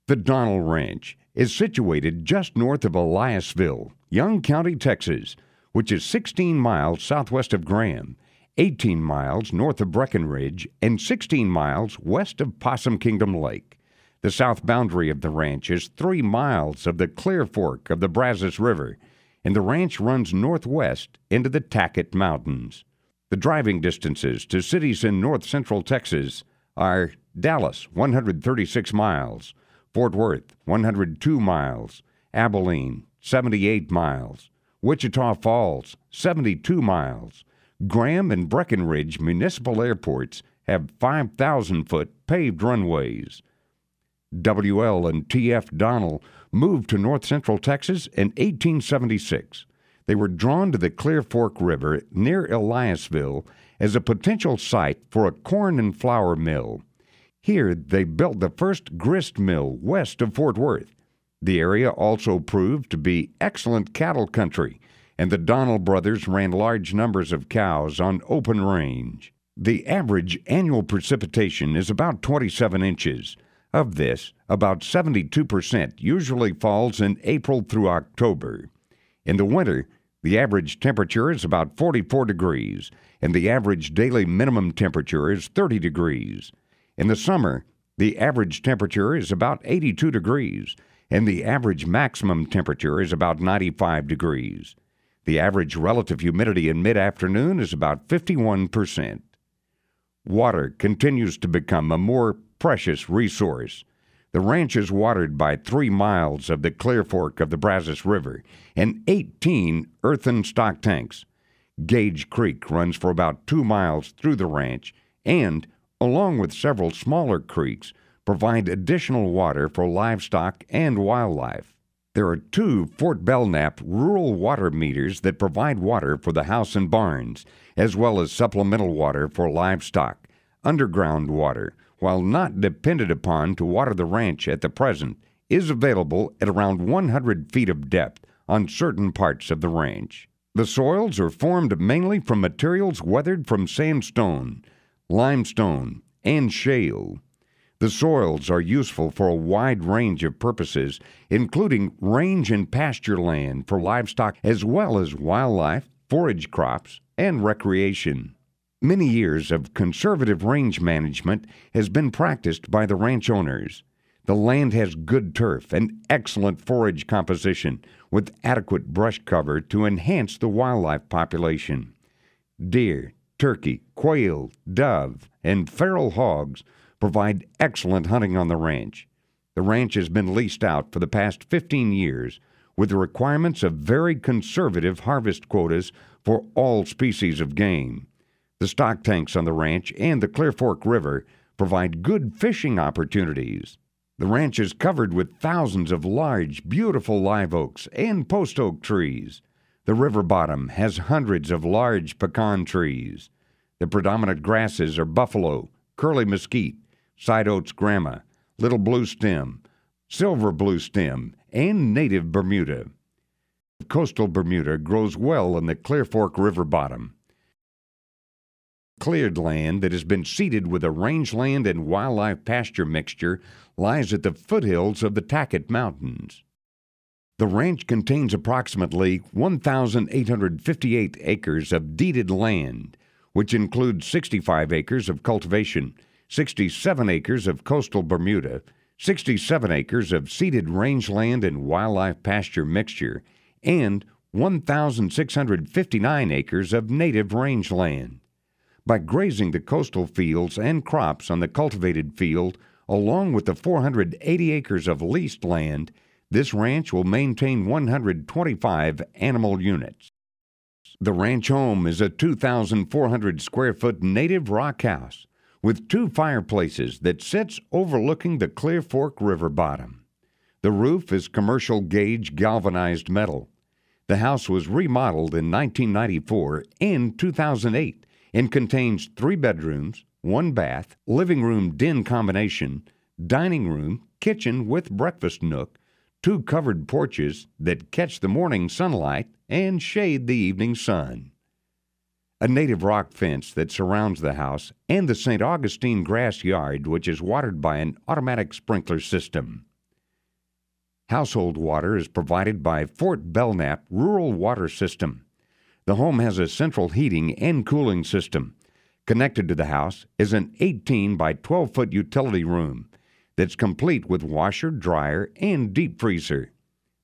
The Donnell Ranch is situated just north of Eliasville, Young County, Texas, which is 16 miles southwest of Graham, 18 miles north of Breckenridge, and 16 miles west of Possum Kingdom Lake. The south boundary of the ranch is 3 miles of the Clear Fork of the Brazos River, and the ranch runs northwest into the Tackett Mountains. The driving distances to cities in north-central Texas are Dallas, 136 miles, Fort Worth, 102 miles, Abilene, 78 miles, Wichita Falls, 72 miles. Graham and Breckenridge municipal airports have 5,000-foot paved runways. W.L. and T.F. Donnell moved to north-central Texas in 1876. They were drawn to the Clear Fork River near Eliasville as a potential site for a corn and flour mill. Here, they built the first grist mill west of Fort Worth. The area also proved to be excellent cattle country, and the Donnell brothers ran large numbers of cows on open range. The average annual precipitation is about 27 inches. Of this, about 72% usually falls in April through October. In the winter, the average temperature is about 44 degrees, and the average daily minimum temperature is 30 degrees. In the summer, the average temperature is about 82 degrees, and the average maximum temperature is about 95 degrees. The average relative humidity in mid-afternoon is about 51%. Water continues to become a more precious resource. The ranch is watered by 3 miles of the Clear Fork of the Brazos River and 18 earthen stock tanks. Gage Creek runs for about 2 miles through the ranch and, along with several smaller creeks, provide additional water for livestock and wildlife. There are 2 Fort Belknap rural water meters that provide water for the house and barns, as well as supplemental water for livestock. Underground water, while not depended upon to water the ranch at the present, is available at around 100 feet of depth on certain parts of the ranch. The soils are formed mainly from materials weathered from sandstone, limestone, and shale. The soils are useful for a wide range of purposes, including range and pasture land for livestock as well as wildlife, forage crops, and recreation. Many years of conservative range management has been practiced by the ranch owners. The land has good turf and excellent forage composition, with adequate brush cover to enhance the wildlife population. Deer, turkey, quail, dove, and feral hogs provide excellent hunting on the ranch. The ranch has been leased out for the past 15 years, with the requirements of very conservative harvest quotas for all species of game. The stock tanks on the ranch and the Clear Fork River provide good fishing opportunities. The ranch is covered with thousands of large, beautiful live oaks and post oak trees. The river bottom has hundreds of large pecan trees. The predominant grasses are buffalo, curly mesquite, side oats grama, little blue stem, silver blue stem, and native Bermuda. Coastal Bermuda grows well in the Clear Fork River bottom. Cleared land that has been seeded with a rangeland and wildlife pasture mixture lies at the foothills of the Tackett Mountains. The ranch contains approximately 1,858 acres of deeded land, which includes 65 acres of cultivation, 67 acres of coastal Bermuda, 67 acres of seeded rangeland and wildlife pasture mixture, and 1,659 acres of native rangeland. By grazing the coastal fields and crops on the cultivated field, along with the 480 acres of leased land, this ranch will maintain 125 animal units. The ranch home is a 2,400 square foot native rock house with 2 fireplaces that sits overlooking the Clear Fork River bottom. The roof is commercial gauge galvanized metal. The house was remodeled in 1994 and 2008 and contains 3 bedrooms, 1 bath, living room den combination, dining room, kitchen with breakfast nook, 2 covered porches that catch the morning sunlight and shade the evening sun. A native rock fence that surrounds the house, and the St. Augustine grass yard, which is watered by an automatic sprinkler system. Household water is provided by Fort Belknap Rural Water System. The home has a central heating and cooling system. Connected to the house is an 18 by 12-foot utility room that's complete with washer, dryer, and deep freezer.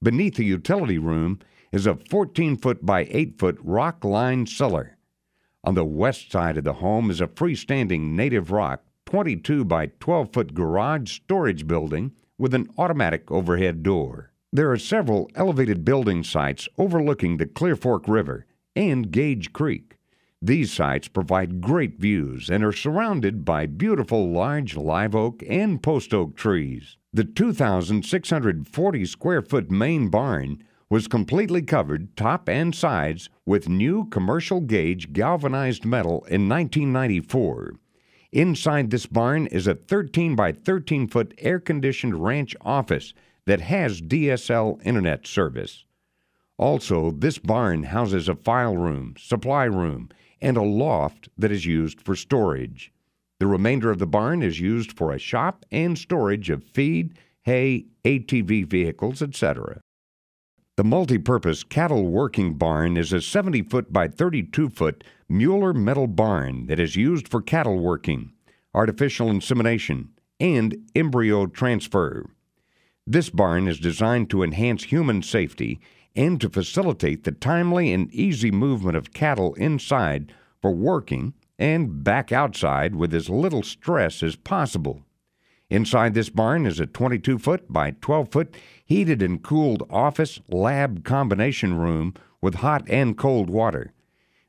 Beneath the utility room is a 14-foot by 8-foot rock-lined cellar. On the west side of the home is a freestanding native rock 22 by 12-foot garage storage building with an automatic overhead door. There are several elevated building sites overlooking the Clear Fork River and Gage Creek. These sites provide great views and are surrounded by beautiful large live oak and post oak trees. The 2,640 square foot main barn was completely covered top and sides with new commercial gauge galvanized metal in 1994. Inside this barn is a 13 by 13 foot air-conditioned ranch office that has DSL internet service. Also, this barn houses a file room, supply room, and a loft that is used for storage. The remainder of the barn is used for a shop and storage of feed, hay, ATV vehicles, etc. The multi-purpose cattle working barn is a 70-foot by 32-foot Mueller metal barn that is used for cattle working, artificial insemination, and embryo transfer. This barn is designed to enhance human safety and to facilitate the timely and easy movement of cattle inside for working and back outside with as little stress as possible. Inside this barn is a 22-foot by 12-foot heated and cooled office lab combination room with hot and cold water.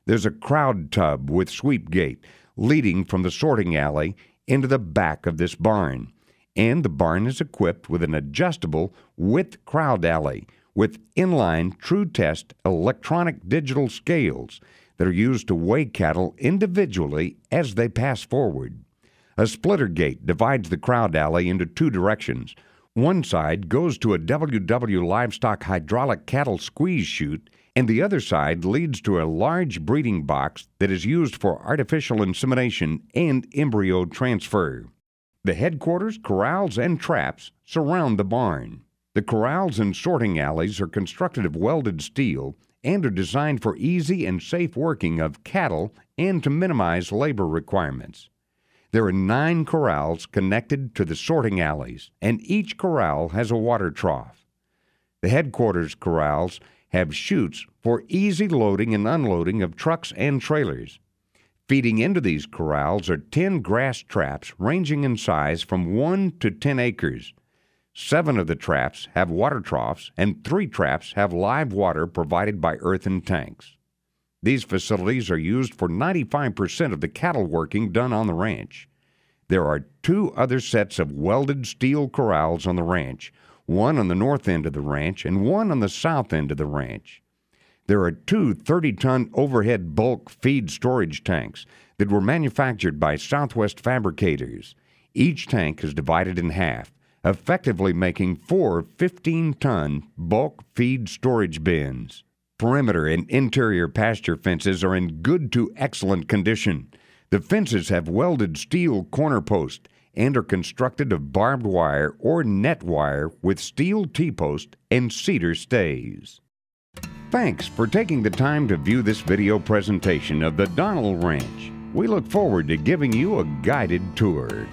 There's a crowd tub with sweep gate leading from the sorting alley into the back of this barn, and the barn is equipped with an adjustable width crowd alley with inline true test electronic digital scales that are used to weigh cattle individually as they pass forward. A splitter gate divides the crowd alley into two directions. One side goes to a WW Livestock hydraulic cattle squeeze chute, and the other side leads to a large breeding box that is used for artificial insemination and embryo transfer. The headquarters, corrals, and traps surround the barn. The corrals and sorting alleys are constructed of welded steel and are designed for easy and safe working of cattle and to minimize labor requirements. There are 9 corrals connected to the sorting alleys, and each corral has a water trough. The headquarters corrals have chutes for easy loading and unloading of trucks and trailers. Feeding into these corrals are 10 grass traps ranging in size from 1 to 10 acres. 7 of the traps have water troughs, and 3 traps have live water provided by earthen tanks. These facilities are used for 95% of the cattle working done on the ranch. There are 2 other sets of welded steel corrals on the ranch, one on the north end of the ranch and one on the south end of the ranch. There are 2 30-ton overhead bulk feed storage tanks that were manufactured by Southwest Fabricators. Each tank is divided in half, effectively making 4 15-ton bulk feed storage bins. Perimeter and interior pasture fences are in good to excellent condition. The fences have welded steel corner posts and are constructed of barbed wire or net wire with steel T-post and cedar stays. Thanks for taking the time to view this video presentation of the Donnell Ranch. We look forward to giving you a guided tour.